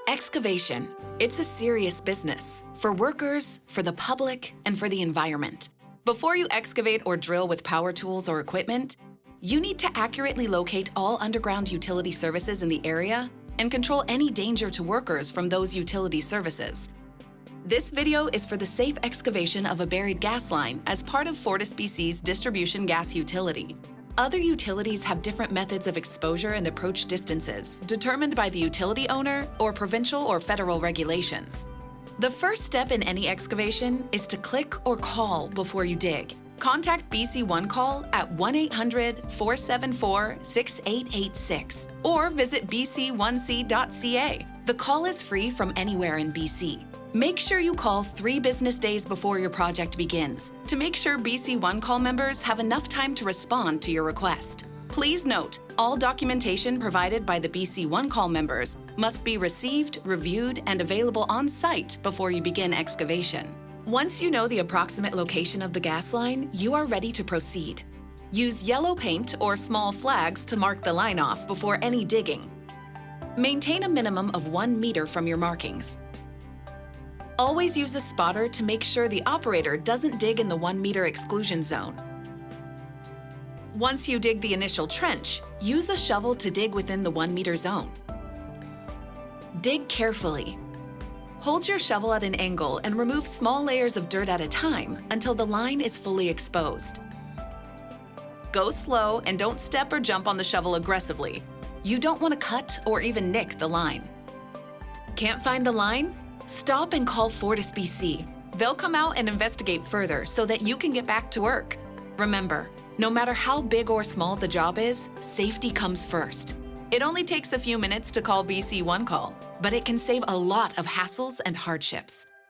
Excavation. It's a serious business for workers, for the public, and for the environment. Before you excavate or drill with power tools or equipment, you need to accurately locate all underground utility services in the area and control any danger to workers from those utility services. This video is for the safe excavation of a buried gas line as part of FortisBC's distribution gas utility. Other utilities have different methods of exposure and approach distances determined by the utility owner or provincial or federal regulations. The first step in any excavation is to click or call before you dig. Contact BC One Call at 1-800-474-6886 or visit bc1c.ca. The call is free from anywhere in BC. Make sure you call 3 business days before your project begins to make sure BC One Call members have enough time to respond to your request. Please note, all documentation provided by the BC One Call members must be received, reviewed, and available on site before you begin excavation. Once you know the approximate location of the gas line, you are ready to proceed. Use yellow paint or small flags to mark the line off before any digging. Maintain a minimum of 1 meter from your markings. Always use a spotter to make sure the operator doesn't dig in the 1 meter exclusion zone. Once you dig the initial trench, use a shovel to dig within the 1 meter zone. Dig carefully. Hold your shovel at an angle and remove small layers of dirt at a time until the line is fully exposed. Go slow and don't step or jump on the shovel aggressively. You don't want to cut or even nick the line. Can't find the line? Stop and call FortisBC. They'll come out and investigate further so that you can get back to work. Remember, no matter how big or small the job is, safety comes first. It only takes a few minutes to call BC One Call, but it can save a lot of hassles and hardships.